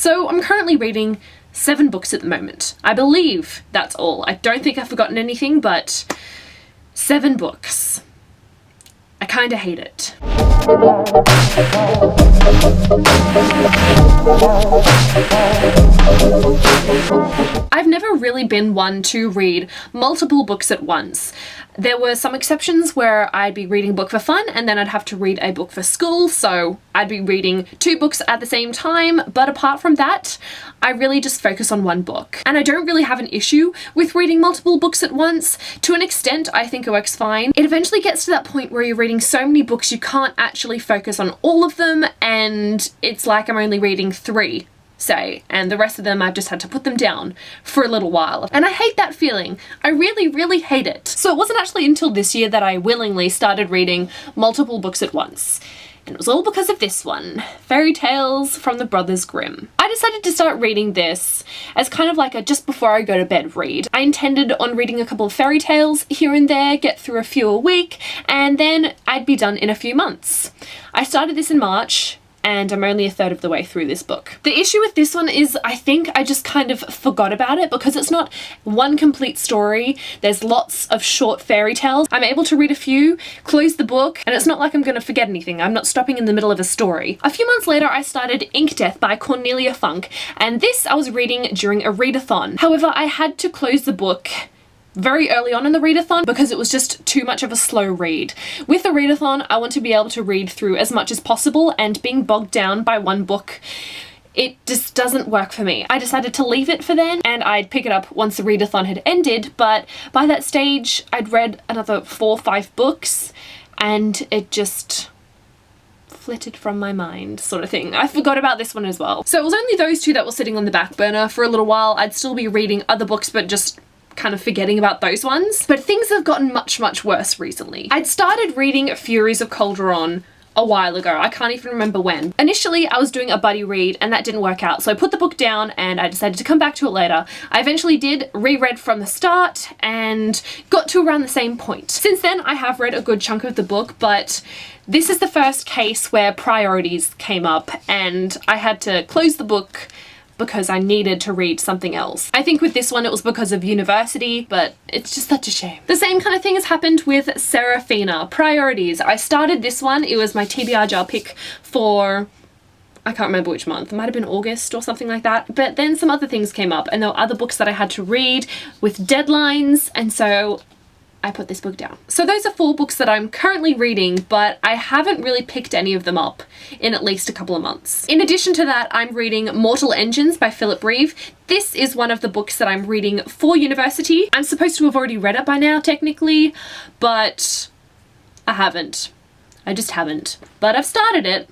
So I'm currently reading 7 books at the moment. I believe that's all. I don't think I've forgotten anything, but 7 books. I kinda hate it. I've never really been one to read multiple books at once. There were some exceptions where I'd be reading a book for fun and then I'd have to read a book for school, so I'd be reading 2 books at the same time, but apart from that, I really just focus on one book. And I don't really have an issue with reading multiple books at once. To an extent, I think it works fine. It eventually gets to that point where you're reading so many books you can't actually focus on all of them, and it's like I'm only reading 3. Say, and the rest of them I've just had to put them down for a little while. And I hate that feeling. I really, really hate it. So it wasn't actually until this year that I willingly started reading multiple books at once. And it was all because of this one, Fairy Tales from the Brothers Grimm. I decided to start reading this as kind of like a just before I go to bed read. I intended on reading a couple of fairy tales here and there, get through a few a week, and then I'd be done in a few months. I started this in March, and I'm only a third of the way through this book. The issue with this one is I think I just kind of forgot about it because it's not one complete story. There's lots of short fairy tales. I'm able to read a few, close the book, and it's not like I'm gonna forget anything. I'm not stopping in the middle of a story. A few months later, I started Ink Death by Cornelia Funk, and this I was reading during a readathon. However, I had to close the book very early on in the readathon because it was just too much of a slow read. With the readathon, I want to be able to read through as much as possible, and being bogged down by one book, it just doesn't work for me. I decided to leave it for then, and I'd pick it up once the readathon had ended, but by that stage, I'd read another 4 or 5 books, and it just flitted from my mind, sort of thing. I forgot about this one as well. So it was only those 2 that were sitting on the back burner for a little while. I'd still be reading other books, but just kind of forgetting about those ones. But things have gotten much, much worse recently. I'd started reading Furies of Calderon a while ago. I can't even remember when. Initially, I was doing a buddy read and that didn't work out, so I put the book down and I decided to come back to it later. I eventually did reread from the start and got to around the same point. Since then, I have read a good chunk of the book, but this is the first case where priorities came up and I had to close the book because I needed to read something else. I think with this one it was because of university, but it's just such a shame. The same kind of thing has happened with Serafina, Priorities. I started this one, it was my TBR pick for, I can't remember which month, it might have been August or something like that, but then some other things came up and there were other books that I had to read with deadlines, and so I put this book down. So those are 4 books that I'm currently reading, but I haven't really picked any of them up in at least a couple of months. In addition to that, I'm reading Mortal Engines by Philip Reeve. This is one of the books that I'm reading for university. I'm supposed to have already read it by now, technically, but I haven't. I just haven't. But I've started it.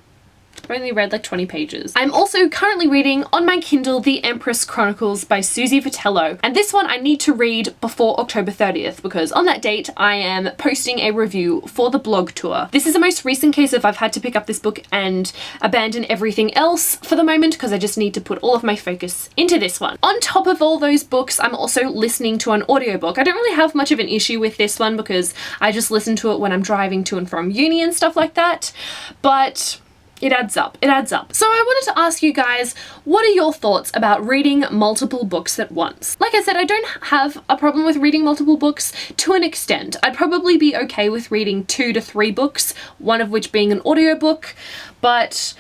I've only read like 20 pages. I'm also currently reading on my Kindle The Empress Chronicles by Susie Vitello, and this one I need to read before October 30th because on that date I am posting a review for the blog tour. This is the most recent case of I've had to pick up this book and abandon everything else for the moment because I just need to put all of my focus into this one. On top of all those books, I'm also listening to an audiobook. I don't really have much of an issue with this one because I just listen to it when I'm driving to and from uni and stuff like that, but it adds up. It adds up. So I wanted to ask you guys, what are your thoughts about reading multiple books at once? Like I said, I don't have a problem with reading multiple books to an extent. I'd probably be okay with reading 2 to 3 books, one of which being an audiobook, but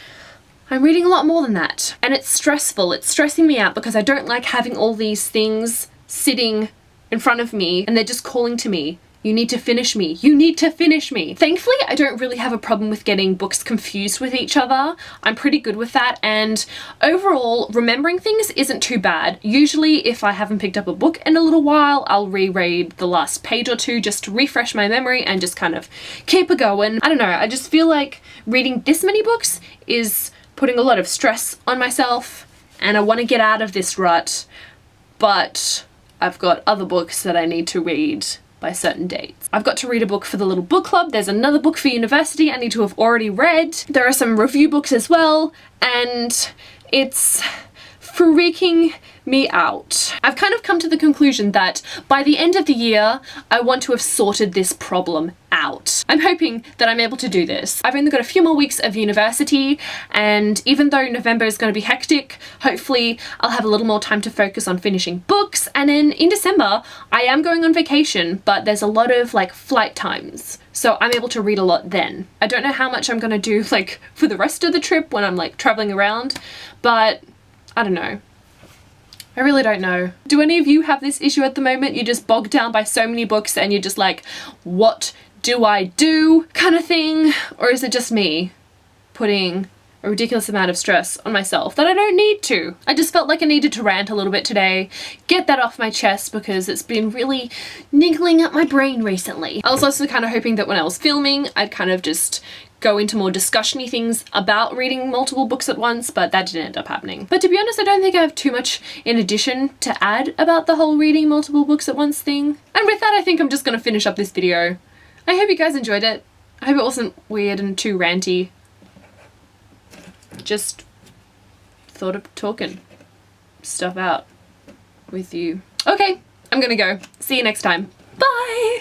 I'm reading a lot more than that. And it's stressful. It's stressing me out because I don't like having all these things sitting in front of me and they're just calling to me. You need to finish me. You need to finish me. Thankfully, I don't really have a problem with getting books confused with each other. I'm pretty good with that, and overall, remembering things isn't too bad. Usually, if I haven't picked up a book in a little while, I'll reread the last page or 2 just to refresh my memory and just kind of keep it going. I don't know, I just feel like reading this many books is putting a lot of stress on myself, and I want to get out of this rut, but I've got other books that I need to read by certain dates. I've got to read a book for the little book club. There's another book for university I need to have already read. There are some review books as well, and it's freaking me out. I've kind of come to the conclusion that by the end of the year, I want to have sorted this problem out. I'm hoping that I'm able to do this. I've only got a few more weeks of university, and even though November is going to be hectic, hopefully I'll have a little more time to focus on finishing books. And then in December, I am going on vacation, but there's a lot of like flight times, so I'm able to read a lot then. I don't know how much I'm gonna do like for the rest of the trip when I'm like traveling around, but I don't know. I really don't know. Do any of you have this issue at the moment? You're just bogged down by so many books and you're just like, what do I do kind of thing? Or is it just me putting a ridiculous amount of stress on myself that I don't need to? I just felt like I needed to rant a little bit today, get that off my chest because it's been really niggling at my brain recently. I was also kind of hoping that when I was filming, I'd kind of just go into more discussion-y things about reading multiple books at once, but that didn't end up happening. But to be honest, I don't think I have too much in addition to add about the whole reading multiple books at once thing. And with that, I think I'm just gonna finish up this video. I hope you guys enjoyed it. I hope it wasn't weird and too ranty. Just thought of talking stuff out with you. Okay, I'm gonna go. See you next time. Bye!